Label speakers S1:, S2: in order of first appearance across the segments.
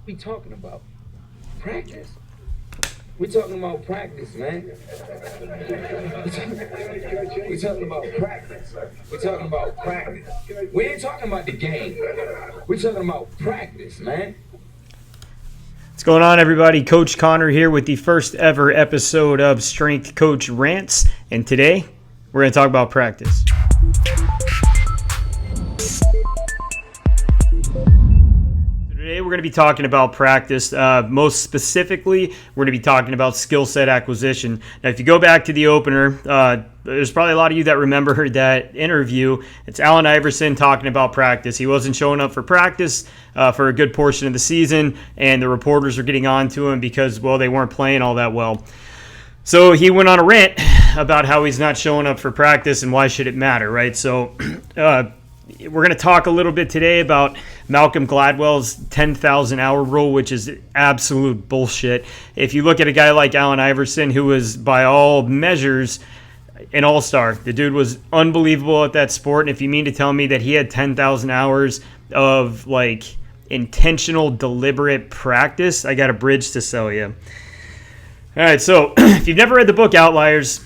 S1: We talking about practice. We talking about practice, man. We talking about practice. We talking about practice. We ain't talking about the game. We talking about practice, man.
S2: What's going on, everybody? Coach Connor here with the first ever episode of Strength Coach Rants, and today we're going to talk about practice. Today we're going to be talking about practice. Most specifically, we're going to be talking about skill set acquisition. Now, if you go back to the opener, there's probably a lot of you that remember that interview. It's Allen Iverson talking about practice. He wasn't showing up for practice for a good portion of the season, and the reporters were getting on to him because, well, they weren't playing all that well. So he went on a rant about how he's not showing up for practice and why should it matter, right? So we're going to talk a little bit today about Malcolm Gladwell's 10,000 hour rule, which is absolute bullshit. If you look at a guy like Allen Iverson, who was by all measures an all-star, the dude was unbelievable at that sport. And if you mean to tell me that he had 10,000 hours of like intentional, deliberate practice, I got a bridge to sell you. All right, so if you've never read the book Outliers,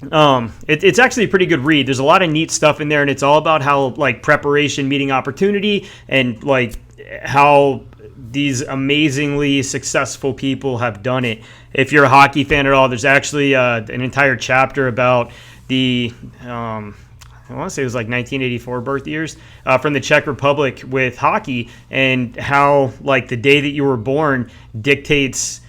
S2: it's actually a pretty good read. There's a lot of neat stuff in there, and it's all about how like preparation meeting opportunity and like how these amazingly successful people have done it. If you're a hockey fan at all, there's actually an entire chapter about the I want to say it was like 1984 birth years from the Czech Republic with hockey, and how like the day that you were born dictates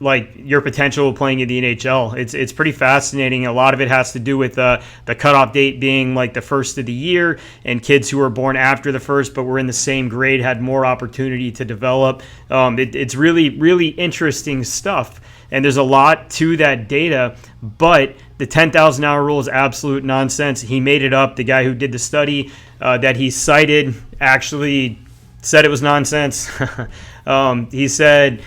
S2: like your potential playing in the NHL. It's pretty fascinating. A lot of it has to do with the cutoff date being like the first of the year, and kids who were born after the first but were in the same grade had more opportunity to develop. It's really, really interesting stuff, and there's a lot to that data, but the 10,000 hour rule is absolute nonsense. He made it up. The guy who did the study that he cited actually said it was nonsense. He said,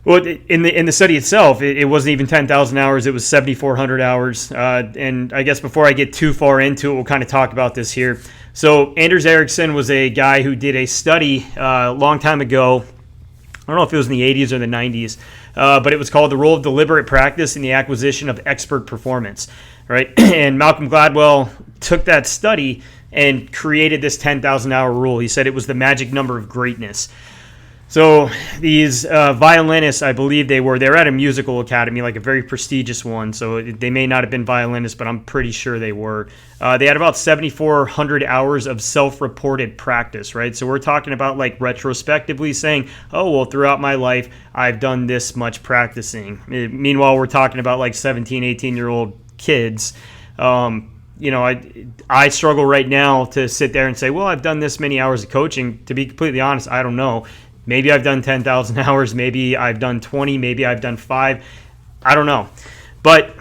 S2: well, in the study itself, it wasn't even 10,000 hours. It was 7,400 hours. And I guess before I get too far into it, we'll kind of talk about this here. So Anders Ericsson was a guy who did a study a long time ago. I don't know if it was in the 80s or the 90s, but it was called The Role of Deliberate Practice in the Acquisition of Expert Performance, right? And Malcolm Gladwell took that study and created this 10,000 hour rule. He said it was the magic number of greatness. So these violinists, I believe they were at a musical academy, like a very prestigious one. So they may not have been violinists, but I'm pretty sure they were. They had about 7,400 hours of self-reported practice, right? So we're talking about like retrospectively saying, oh, well, throughout my life, I've done this much practicing. Meanwhile, we're talking about like 17, 18-year-old kids. You know, I struggle right now to sit there and say, well, I've done this many hours of coaching. To be completely honest, I don't know. Maybe I've done 10,000 hours. Maybe I've done 20. Maybe I've done 5. I don't know. But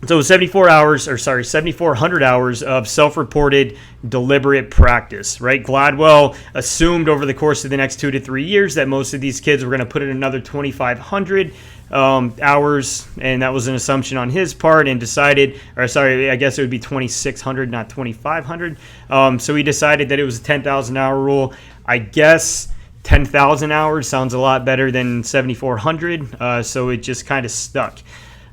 S2: so 7,400 hours of self-reported deliberate practice, right? Gladwell assumed over the course of the next 2 to 3 years that most of these kids were going to put in another 2,500 hours, and that was an assumption on his part, and decided, or sorry, I guess it would be 2,600, not 2,500. So he decided that it was a 10,000 hour rule. I guess 10,000 hours sounds a lot better than 7,400, so it just kind of stuck.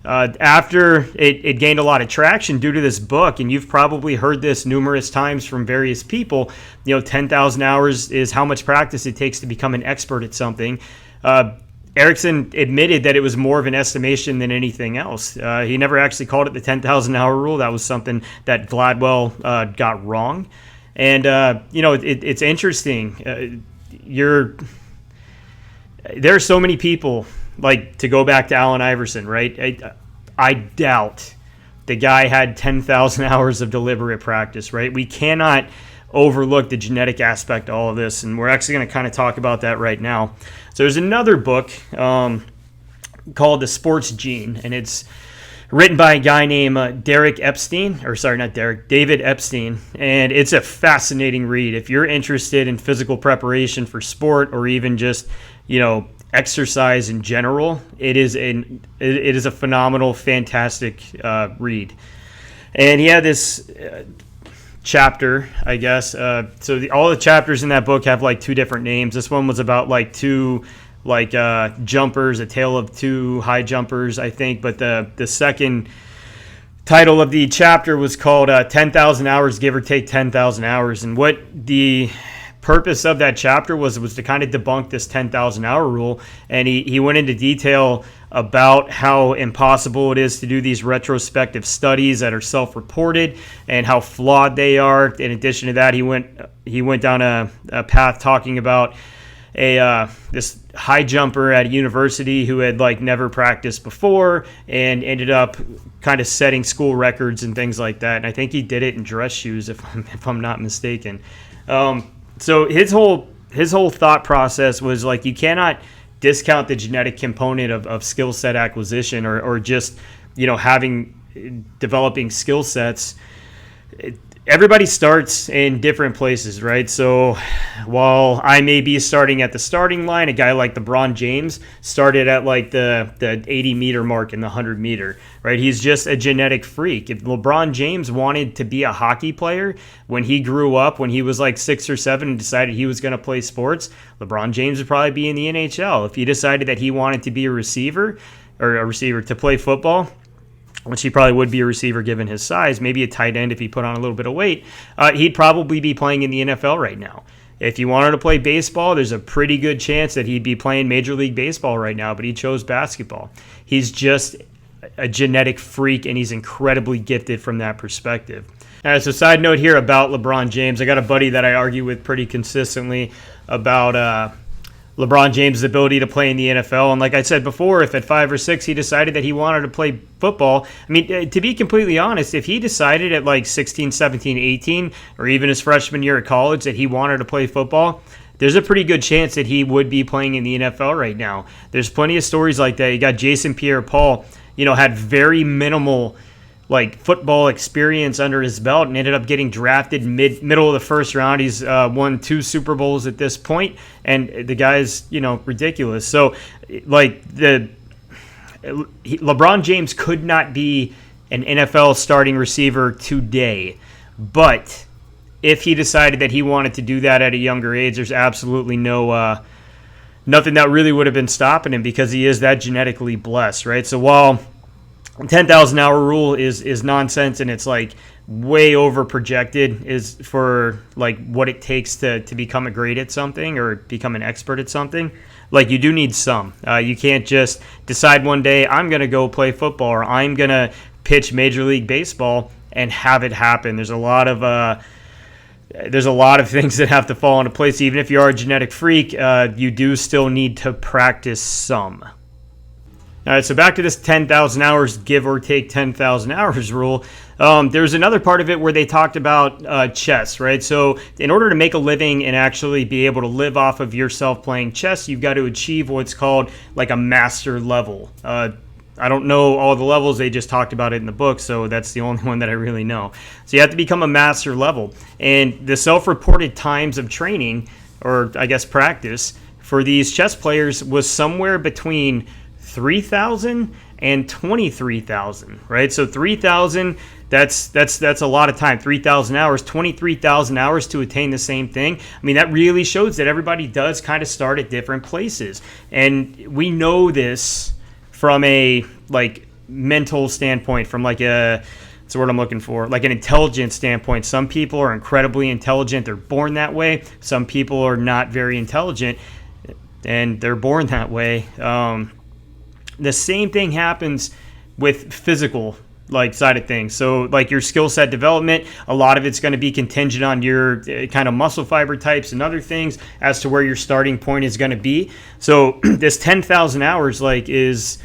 S2: After it gained a lot of traction due to this book, and you've probably heard this numerous times from various people, 10,000 hours is how much practice it takes to become an expert at something. Ericsson admitted that it was more of an estimation than anything else. He never actually called it the 10,000 hour rule. That was something that Gladwell got wrong. And, it's interesting. There are so many people, like, to go back to Allen Iverson, right? I doubt the guy had 10,000 hours of deliberate practice, right? We cannot overlook the genetic aspect of all of this, and we're actually going to kind of talk about that right now. So there's another book called The Sports Gene, and it's written by a guy named David Epstein, and it's a fascinating read. If you're interested in physical preparation for sport, or even just, exercise in general, it is a phenomenal, fantastic read. And he had this chapter, I guess. All the chapters in that book have like two different names. This one was about like two jumpers, a tale of two high jumpers, I think. But the second title of the chapter was called 10,000 Hours, Give or Take 10,000 Hours. And what the purpose of that chapter was to kind of debunk this 10,000 hour rule. And he went into detail about how impossible it is to do these retrospective studies that are self-reported and how flawed they are. In addition to that, he went down a path talking about this high jumper at a university who had like never practiced before and ended up kind of setting school records and things like that. And I think he did it in dress shoes, if I'm not mistaken. So his whole thought process was like, you cannot discount the genetic component of skill set acquisition or just, developing skill sets. Everybody starts in different places, right? So while I may be starting at the starting line, a guy like LeBron James started at like the 80-meter mark in the 100-meter, right? He's just a genetic freak. If LeBron James wanted to be a hockey player when he grew up, when he was like 6 or 7 and decided he was going to play sports, LeBron James would probably be in the NHL. If he decided that he wanted to be a receiver to play football, which he probably would be a receiver given his size, maybe a tight end if he put on a little bit of weight, he'd probably be playing in the NFL right now. If he wanted to play baseball, there's a pretty good chance that he'd be playing Major League Baseball right now, but he chose basketball. He's just a genetic freak, and he's incredibly gifted from that perspective. All right, so side note here about LeBron James. I got a buddy that I argue with pretty consistently about LeBron James' ability to play in the NFL. And like I said before, if at 5 or 6 he decided that he wanted to play football, I mean, to be completely honest, if he decided at like 16, 17, 18, or even his freshman year at college that he wanted to play football, there's a pretty good chance that he would be playing in the NFL right now. There's plenty of stories like that. You got Jason Pierre-Paul, had very minimal football experience under his belt and ended up getting drafted middle of the first round. He's won 2 Super Bowls at this point, and the guy's ridiculous. So LeBron James could not be an NFL starting receiver today, but if he decided that he wanted to do that at a younger age, there's absolutely nothing that really would have been stopping him because he is that genetically blessed, right? So while 10,000 hour rule is nonsense and it's way over projected is for what it takes to become a great at something or become an expert at something, you do need some. You can't just decide one day I'm going to go play football or I'm going to pitch Major League Baseball and have it happen. There's a lot of things that have to fall into place. Even if you are a genetic freak, you do still need to practice some. All right, so back to this 10,000 hours, give or take 10,000 hours rule. There's another part of it where they talked about chess, right? So in order to make a living and actually be able to live off of yourself playing chess, you've got to achieve what's called a master level. I don't know all the levels. They just talked about it in the book, so that's the only one that I really know. So you have to become a master level. And the self-reported times of training, or I guess practice, for these chess players was somewhere between 3,000 and 23,000, right? So 3,000, that's a lot of time. 3,000 hours, 23,000 hours to attain the same thing. I mean, that really shows that everybody does kind of start at different places. And we know this from a mental standpoint, from what's the word I'm looking for, an intelligence standpoint. Some people are incredibly intelligent. They're born that way. Some people are not very intelligent and they're born that way. The same thing happens with physical side of things. So your skill set development, a lot of it's going to be contingent on your kind of muscle fiber types and other things as to where your starting point is going to be. So this 10,000 hours is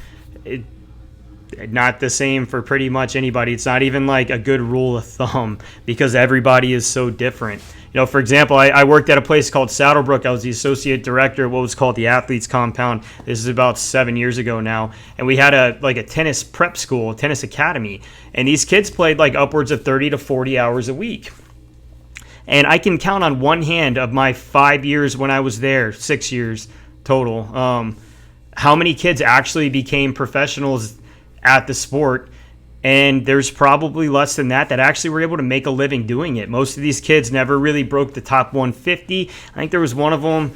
S2: not the same for pretty much anybody. It's not even a good rule of thumb because everybody is so different. For example, I worked at a place called Saddlebrook. I was the associate director of what was called the Athletes Compound. This is about 7 years ago now. And we had a tennis prep school, a tennis academy. And these kids played upwards of 30 to 40 hours a week. And I can count on one hand of my 5 years when I was there, 6 years total, how many kids actually became professionals at the sport And there's probably less than that actually were able to make a living doing it. Most of these kids never really broke the top 150. I think there was one of them.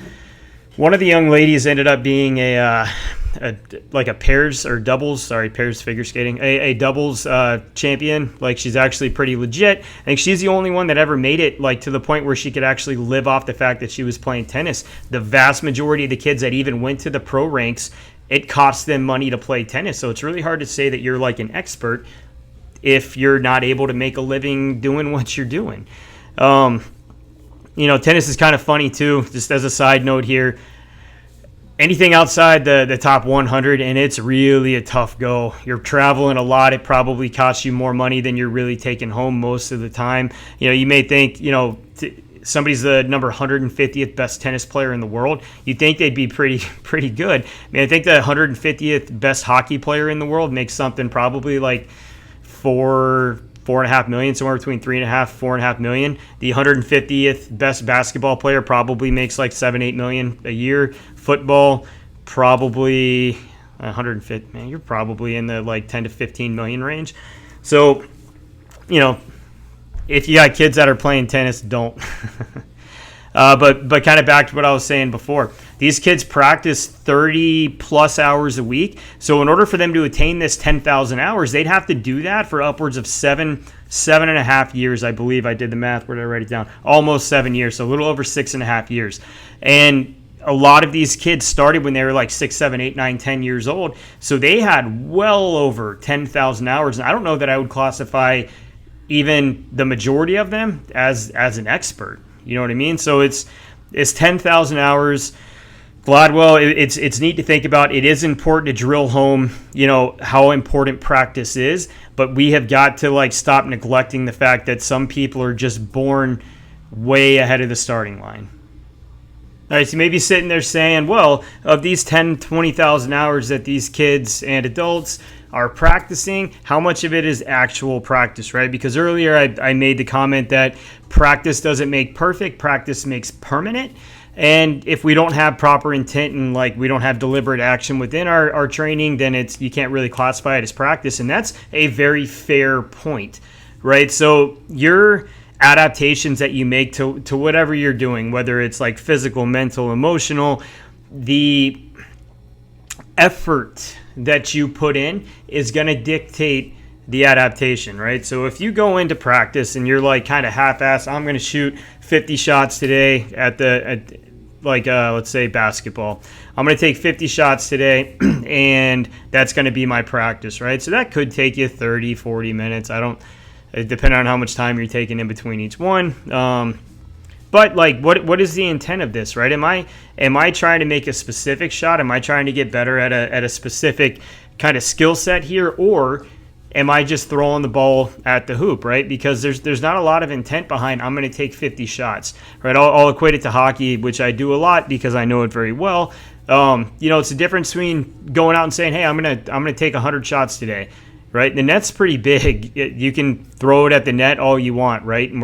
S2: One of the young ladies ended up being like a pairs figure skating, a doubles champion. Like, she's actually pretty legit. I think she's the only one that ever made it like to the point where she could actually live off the fact that she was playing tennis. The vast majority of the kids that even went to the pro ranks, it costs them money to play tennis. So it's really hard to say that you're like an expert if you're not able to make a living doing what you're doing. Tennis is kind of funny too, just as a side note here. Anything outside the top 100, and it's really a tough go. You're traveling a lot. It probably costs you more money than you're really taking home most of the time. You may think, somebody's the number 150th best tennis player in the world. You'd think they'd be pretty good. I think the 150th best hockey player in the world makes something probably like 4.5 million, somewhere between 3.5, 4.5 million. The 150th best basketball player probably makes like 7-8 million a year. Football, probably 150. Man, you're probably in the like 10 to 15 million range. So, if you got kids that are playing tennis, don't. But kind of back to what I was saying before. These kids practice 30 plus hours a week. So in order for them to attain this 10,000 hours, they'd have to do that for upwards of 7.5 years. I believe I did the math. Where did I write it down? Almost 7 years. So a little over 6.5 years. And a lot of these kids started when they were like 6, 7, 8, 9, 10 years old. So they had well over 10,000 hours. And I don't know that I would classify even the majority of them as an expert. You know what I mean? So it's 10,000 hours. Gladwell, it's neat to think about. It is important to drill home, how important practice is, but we have got to like stop neglecting the fact that some people are just born way ahead of the starting line. All right, so you may be sitting there saying, well, of these 10, 20,000 hours that these kids and adults are practicing, how much of it is actual practice, right? Because earlier I made the comment that practice doesn't make perfect, practice makes permanent. And if we don't have proper intent and like we don't have deliberate action within our training, then you can't really classify it as practice. And that's a very fair point, right? So your adaptations that you make to whatever you're doing, whether it's like physical, mental, emotional, the effort that you put in is going to dictate the adaptation, right? So if you go into practice and you're like kind of half-assed, I'm going to shoot 50 shots today at let's say basketball. I'm going to take 50 shots today and that's going to be my practice, right? So that could take you 30, 40 minutes. Depending on how much time you're taking in between each one. But like, what is the intent of this, right? Am I trying to make a specific shot? Am I trying to get better at a specific kind of skill set here, or am I just throwing the ball at the hoop, right? Because there's not a lot of intent behind I'm going to take 50 shots, right? I'll equate it to hockey, which I do a lot because I know it very well. It's the difference between going out and saying, hey, I'm gonna take 100 shots today. Right, the net's pretty big. You can throw it at the net all you want, right? And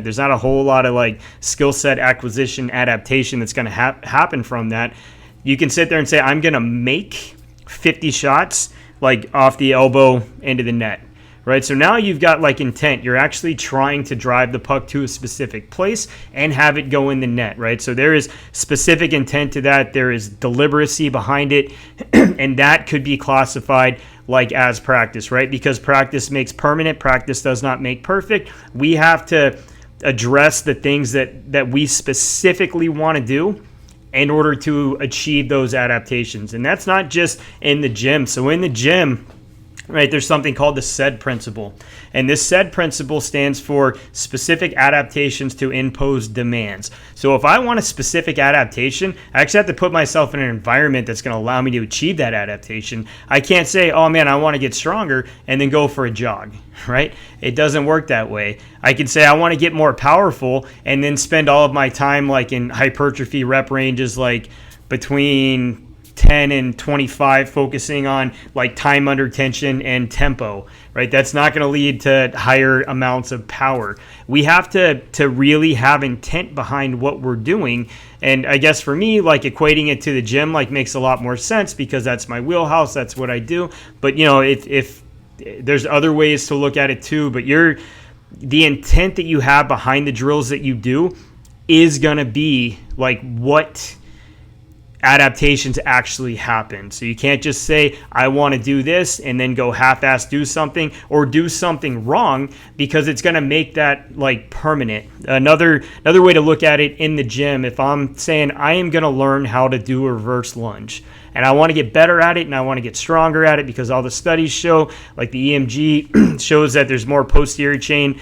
S2: there's not a whole lot of like skill set acquisition adaptation that's gonna happen from that. You can sit there and say, I'm gonna make 50 shots like off the elbow into the net, right? So now you've got like intent. You're actually trying to drive the puck to a specific place and have it go in the net, right? So there is specific intent to that. There is deliberacy behind it, and that could be classified like as practice, right? Because practice makes permanent. Practice does not make perfect. We have to address the things that we specifically want to do in order to achieve those adaptations. And that's not just in the gym. So in the gym, right, there's something called the SAID principle. And this SAID principle stands for specific adaptations to imposed demands. So if I want a specific adaptation, I actually have to put myself in an environment that's going to allow me to achieve that adaptation. I can't say, oh man, I want to get stronger and then go for a jog, right? It doesn't work that way. I can say I want to get more powerful and then spend all of my time like in hypertrophy rep ranges like between 10 and 25, focusing on like time under tension and tempo, right? That's not going to lead to higher amounts of power. We have to really have intent behind what we're doing. And I guess for me, like equating it to the gym like makes a lot more sense because that's my wheelhouse. That's what I do. But if there's other ways to look at it too, but the intent that you have behind the drills that you do is going to be like what adaptations actually happen. So you can't just say, I want to do this and then go half-ass do something or do something wrong, because it's going to make that like permanent. Another way to look at it in the gym, if I'm saying I am going to learn how to do a reverse lunge and I want to get better at it and I want to get stronger at it, because all the studies show, like the EMG shows that there's more posterior chain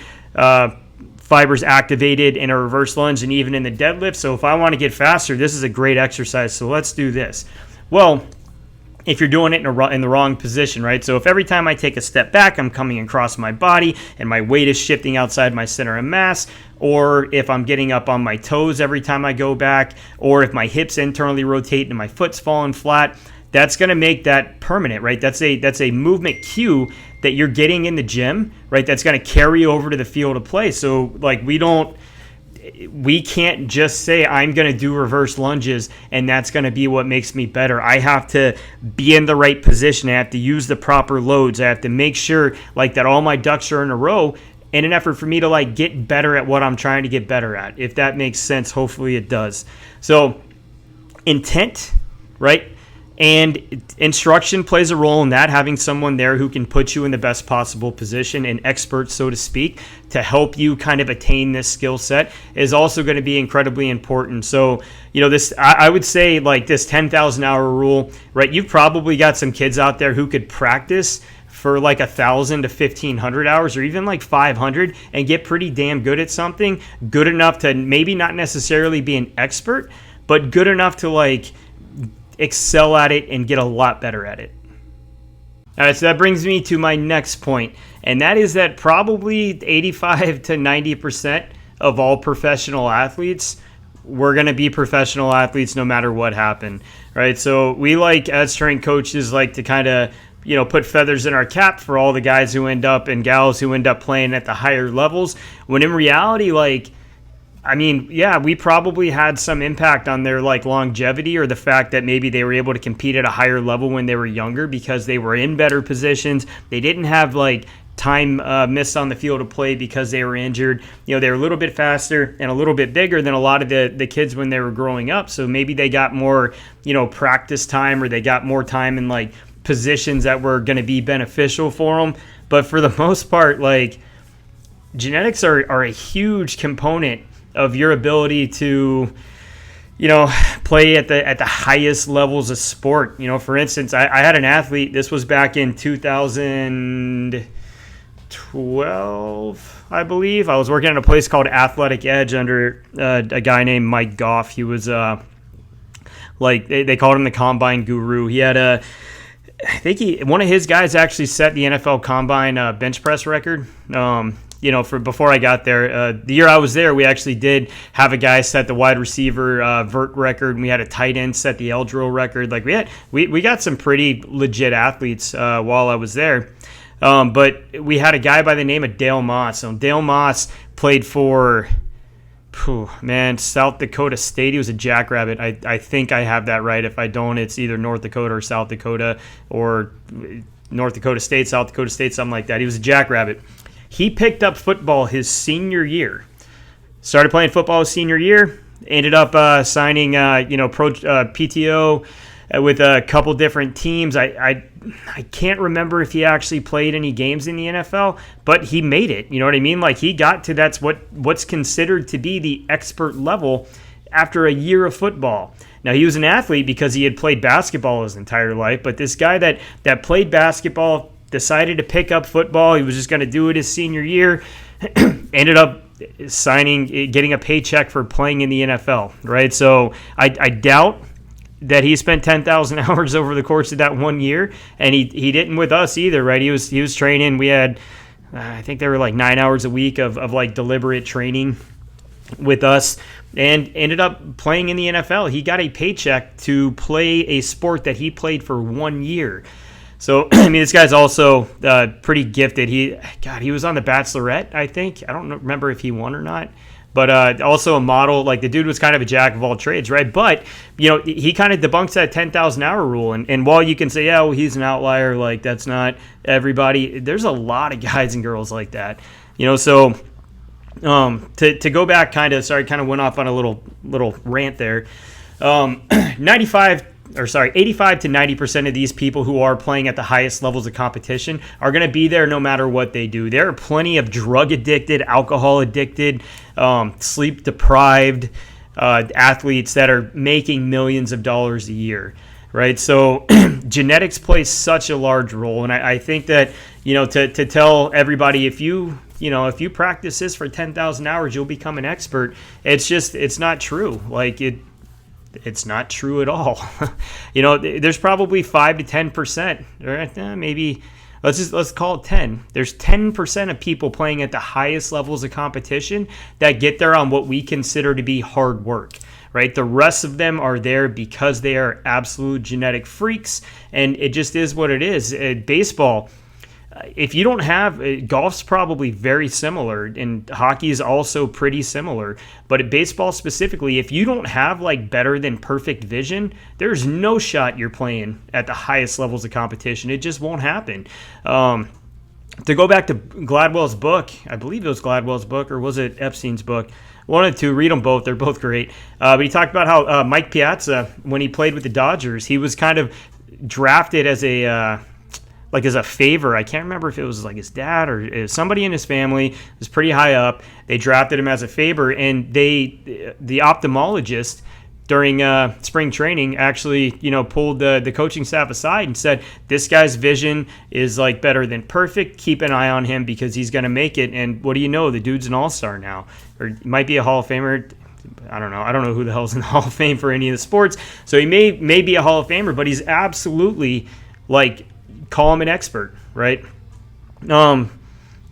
S2: fibers activated in a reverse lunge and even in the deadlift. So if I want to get faster, this is a great exercise. So let's do this. Well, if you're doing it in the wrong position, right? So if every time I take a step back, I'm coming across my body and my weight is shifting outside my center of mass, or if I'm getting up on my toes every time I go back, or if my hips internally rotate and my foot's falling flat, that's going to make that permanent, right? That's a movement cue that you're getting in the gym, right? That's going to carry over to the field of play. So like we can't just say I'm going to do reverse lunges and that's going to be what makes me better. I have to be in the right position. I have to use the proper loads. I have to make sure like that all my ducks are in a row in an effort for me to like get better at what I'm trying to get better at. If that makes sense, hopefully it does. So intent, right? And instruction plays a role in that, having someone there who can put you in the best possible position, an expert, so to speak, to help you kind of attain this skill set is also going to be incredibly important. So, this, I would say like this 10,000 hour rule, right? You've probably got some kids out there who could practice for like 1,000 to 1,500 hours or even like 500 and get pretty damn good at something, good enough to maybe not necessarily be an expert, but good enough to like excel at it and get a lot better at it. All right, so that brings me to my next point, and that is that probably 85 to 90% of all professional athletes, we're going to be professional athletes no matter what happened, right? So we like, as strength coaches, like to kind of put feathers in our cap for all the guys who end up and gals who end up playing at the higher levels, when in reality, we probably had some impact on their like longevity, or the fact that maybe they were able to compete at a higher level when they were younger because they were in better positions. They didn't have like time missed on the field of play because they were injured. They were a little bit faster and a little bit bigger than a lot of the kids when they were growing up. So maybe they got more, practice time, or they got more time in like positions that were going to be beneficial for them. But for the most part, like genetics are a huge component of your ability to, play at the highest levels of sport. For instance, I had an athlete, this was back in 2012, I believe. I was working at a place called Athletic Edge under a guy named Mike Goff. He was they called him the Combine Guru. He had one of his guys actually set the NFL Combine bench press record. For before I got there, the year I was there, we actually did have a guy set the wide receiver vert record, and we had a tight end set the L drill record. Like we got some pretty legit athletes while I was there. But we had a guy by the name of Dale Moss. So Dale Moss played for, South Dakota State. He was a jackrabbit. I think I have that right. If I don't, it's either North Dakota or South Dakota, or North Dakota State, South Dakota State, something like that. He was a jackrabbit. He picked up football his senior year. Started playing football his senior year. Ended up signing, pro PTO with a couple different teams. I can't remember if he actually played any games in the NFL, but he made it. You know what I mean? Like he got to that's what's considered to be the expert level after a year of football. Now, he was an athlete because he had played basketball his entire life, but this guy that played basketball decided to pick up football. He was just going to do it his senior year. Ended up getting a paycheck for playing in the NFL, right? So I doubt that he spent 10,000 hours over the course of that 1 year, and he didn't with us either, right? He was training. We had, I think there were like 9 hours a week of like deliberate training with us, and ended up playing in the NFL. He got a paycheck to play a sport that he played for 1 year. So, this guy's also pretty gifted. He was on The Bachelorette, I think. I don't remember if he won or not. but also a model. Like, the dude was kind of a jack of all trades, right? But, he kind of debunks that 10,000 hour rule. And while you can say, yeah, well, he's an outlier, like, that's not everybody, there's a lot of guys and girls like that. So to go back, kind of went off on a little rant there. 85 to 90% of these people who are playing at the highest levels of competition are going to be there no matter what they do. There are plenty of drug addicted, alcohol addicted, sleep deprived athletes that are making millions of dollars a year, right? So genetics plays such a large role. And I think that, to tell everybody, if you practice this for 10,000 hours, you'll become an expert. It's not true. Like, it's not true at all. There's probably 5 to 10%, or maybe let's call it 10. There's 10% of people playing at the highest levels of competition that get there on what we consider to be hard work, right? The rest of them are there because they are absolute genetic freaks, and it just is what it is. Baseball, if you don't have, golf's probably very similar, and hockey is also pretty similar. But at baseball specifically, if you don't have like better than perfect vision, there's no shot you're playing at the highest levels of competition. It just won't happen. To go back to Gladwell's book, I believe it was Gladwell's book, or was it Epstein's book? One of the two, read them both. They're both great. But he talked about how Mike Piazza, when he played with the Dodgers, he was kind of drafted as a favor. I can't remember if it was like his dad or somebody in his family was pretty high up. They drafted him as a favor, and the ophthalmologist during spring training actually, pulled the coaching staff aside and said, this guy's vision is like better than perfect. Keep an eye on him because he's going to make it. And what do you know? The dude's an all-star now, or might be a Hall of Famer. I don't know. I don't know who the hell's in the Hall of Fame for any of the sports. So he may be a Hall of Famer, but he's absolutely like, call him an expert, right?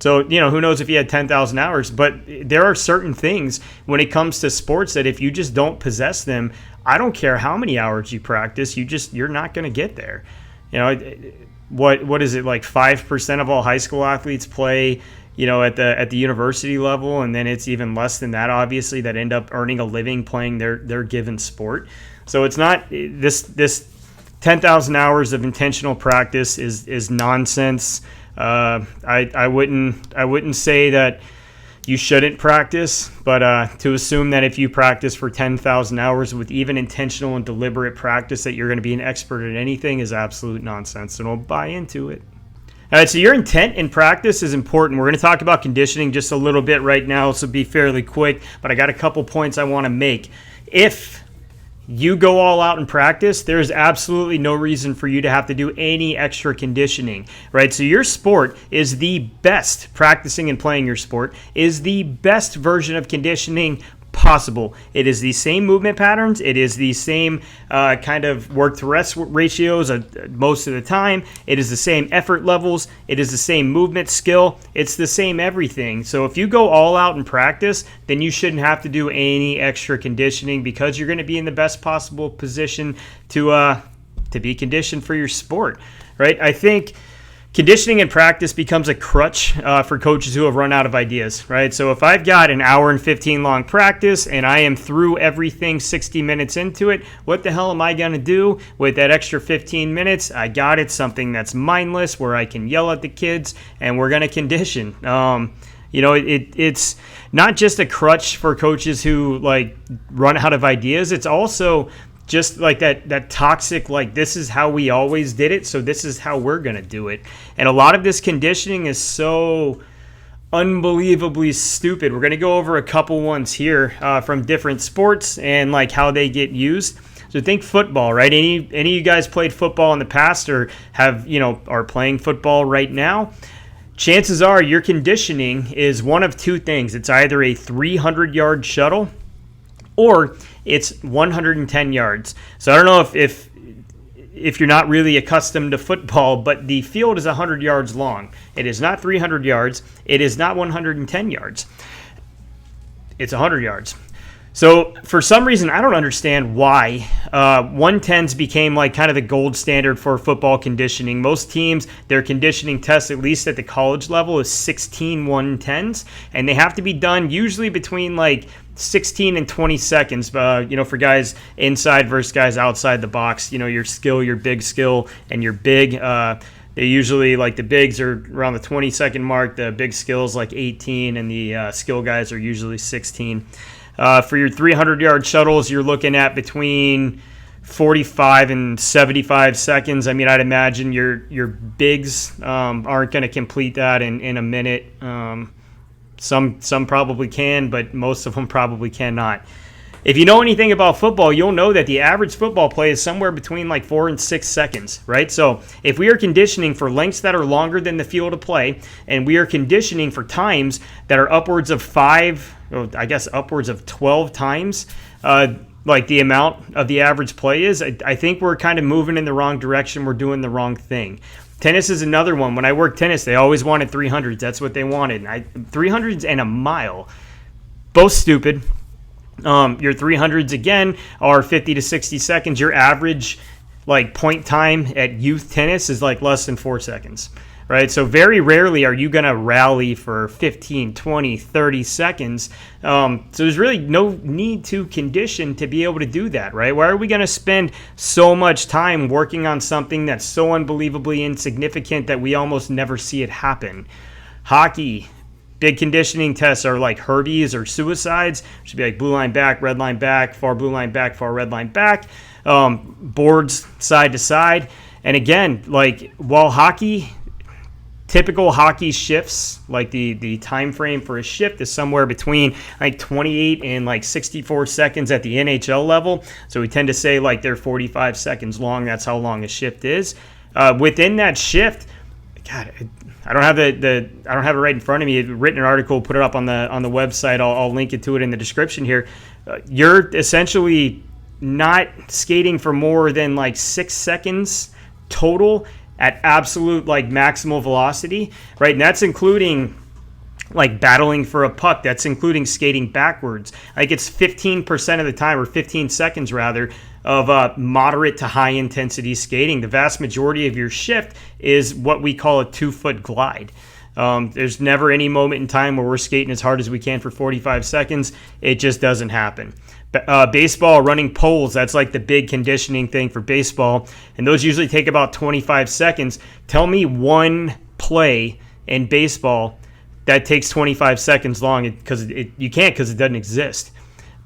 S2: So, who knows if he had 10,000 hours, but there are certain things when it comes to sports that if you just don't possess them, I don't care how many hours you practice, you're not going to get there. What is it, like 5% of all high school athletes play, at the university level, and then it's even less than that, obviously, that end up earning a living playing their given sport. So it's not this 10,000 hours of intentional practice is nonsense. I wouldn't say that you shouldn't practice, but to assume that if you practice for 10,000 hours with even intentional and deliberate practice that you're going to be an expert at anything is absolute nonsense, and don't buy into it. All right, so your intent in practice is important. We're going to talk about conditioning just a little bit right now, so be fairly quick, but I got a couple points I want to make. If you go all out in practice, there's absolutely no reason for you to have to do any extra conditioning, right? So your sport is the best, practicing and playing your sport is the best version of conditioning possible. It is the same movement patterns. It is the same kind of work to rest ratios most of the time. It is the same effort levels. It is the same movement skill. It's the same everything. So if you go all out in practice, then you shouldn't have to do any extra conditioning because you're going to be in the best possible position to be conditioned for your sport, right? I think conditioning in practice becomes a crutch for coaches who have run out of ideas, right? So if I've got an hour and 15 long practice and I am through everything 60 minutes into it, what the hell am I going to do with that extra 15 minutes? I got it, something that's mindless where I can yell at the kids and we're going to condition. It's not just a crutch for coaches who like run out of ideas. It's also just like that toxic, like this is how we always did it, so this is how we're going to do it. And a lot of this conditioning is so unbelievably stupid. We're going to go over a couple ones here from different sports and like how they get used. So think football, right? Any of you guys played football in the past or are playing football right now? Chances are your conditioning is one of two things. It's either a 300-yard shuttle or it's 110 yards. So I don't know if you're not really accustomed to football, but the field is 100 yards long. It is not 300 yards. It is not 110 yards. It's 100 yards. So for some reason, I don't understand why 110s became like kind of the gold standard for football conditioning. Most teams, their conditioning test, at least at the college level, is 16 110s, and they have to be done usually between like 16 and 20 seconds, for guys inside versus guys outside the box. Your skill, your big skill, and your big. They usually, like, the bigs are around the 20-second mark. The big skills like 18, and the skill guys are usually 16. For your 300-yard shuttles, you're looking at between 45 and 75 seconds. I mean, I'd imagine your bigs aren't going to complete that in a minute. Some probably can, but most of them probably cannot. If you know anything about football, you'll know that the average football play is somewhere between like 4 and 6 seconds, right? So if we are conditioning for lengths that are longer than the field of play, and we are conditioning for times that are upwards of 12 times, like the amount of the average play is, I think we're kind of moving in the wrong direction. We're doing the wrong thing. Tennis is another one. When I worked tennis, they always wanted 300s. That's what they wanted. 300s and a mile. Both stupid. Your 300s, again, are 50 to 60 seconds. Your average like point time at youth tennis is like less than 4 seconds, right? So very rarely are you going to rally for 15, 20, 30 seconds. So there's really no need to condition to be able to do that, right? Why are we going to spend so much time working on something that's so unbelievably insignificant that we almost never see it happen? Hockey. Big conditioning tests are like Herbies or suicides. It should be like blue line back, red line back, far blue line back, far red line back, boards side to side. And again, like while typical hockey shifts, like the time frame for a shift is somewhere between like 28 and like 64 seconds at the NHL level. So we tend to say like they're 45 seconds long. That's how long a shift is. Within that shift, God, I don't have I don't have it right in front of me. I've written an article, put it up on the website. I'll link it to it in the description here. You're essentially not skating for more than like 6 seconds total at absolute like maximal velocity, right? And that's including like battling for a puck. That's including skating backwards. Like it's 15% of the time, or 15 seconds rather, of moderate to high intensity skating. The vast majority of your shift is what we call a 2-foot glide. There's never any moment in time where we're skating as hard as we can for 45 seconds. It just doesn't happen. Baseball, running poles, that's like the big conditioning thing for baseball, and those usually take about 25 seconds. Tell me one play in baseball that takes 25 seconds long, because you can't, because it doesn't exist.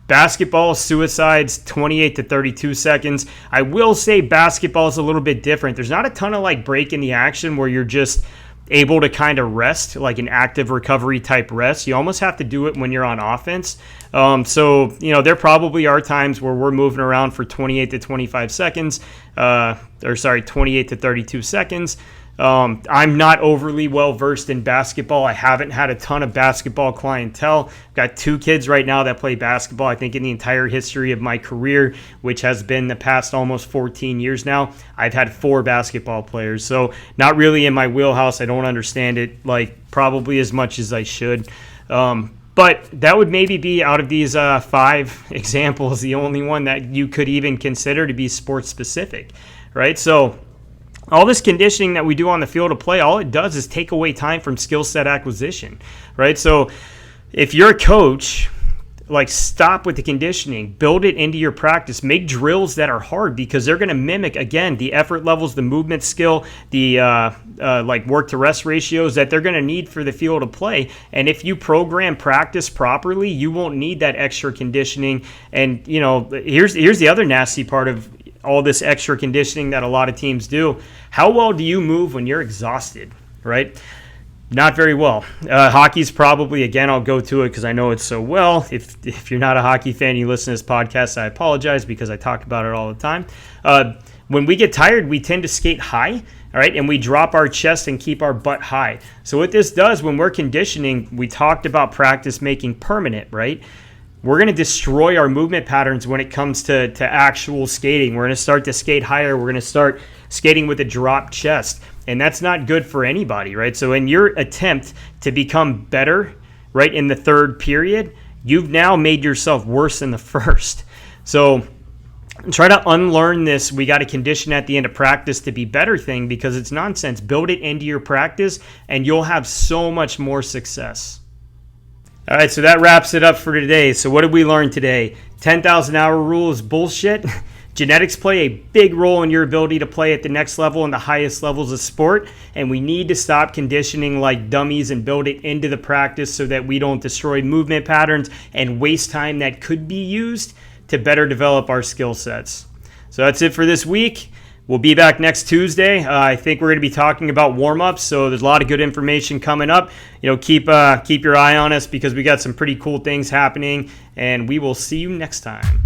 S2: Basketball, suicides, 28 to 32 seconds. I will say basketball is a little bit different. There's not a ton of like break in the action where you're just able to kind of rest, like an active recovery type rest. You almost have to do it when you're on offense. So, there probably are times where we're moving around for 28 to 25 seconds, 28 to 32 seconds. I'm not overly well versed in basketball. I haven't had a ton of basketball clientele. I've got 2 kids right now that play basketball. I think in the entire history of my career, which has been the past almost 14 years now, I've had 4 basketball players. So not really in my wheelhouse. I don't understand it like probably as much as I should. But that would maybe be, out of these 5 examples, the only one that you could even consider to be sports specific, right? So all this conditioning that we do on the field of play, all it does is take away time from skill set acquisition, right? So if you're a coach, like, stop with the conditioning, build it into your practice, make drills that are hard, because they're going to mimic, again, the effort levels, the movement skill, the like work to rest ratios that they're going to need for the field of play. And if you program practice properly, you won't need that extra conditioning. And here's the other nasty part of all this extra conditioning that a lot of teams do. How well do you move when you're exhausted, right? Not very well. Hockey's probably, again, I'll go to it because I know it so well. If you're not a hockey fan, you listen to this podcast, I apologize, because I talk about it all the time. When we get tired, we tend to skate high, all right, and we drop our chest and keep our butt high. So what this does when we're conditioning, we talked about practice making permanent, right? We're going to destroy our movement patterns when it comes to actual skating. We're going to start to skate higher. We're going to start skating with a dropped chest. And that's not good for anybody, right? So in your attempt to become better, right, in the third period, you've now made yourself worse than the first. So try to unlearn this "we got to condition at the end of practice to be better" thing, because it's nonsense. Build it into your practice and you'll have so much more success. All right, so that wraps it up for today. So what did we learn today? 10,000 hour rule is bullshit. Genetics play a big role in your ability to play at the next level and the highest levels of sport, and we need to stop conditioning like dummies and build it into the practice so that we don't destroy movement patterns and waste time that could be used to better develop our skill sets. So that's it for this week. We'll be back next Tuesday. I think we're going to be talking about warm-ups, so there's a lot of good information coming up. Keep your eye on us because we got some pretty cool things happening, and we will see you next time.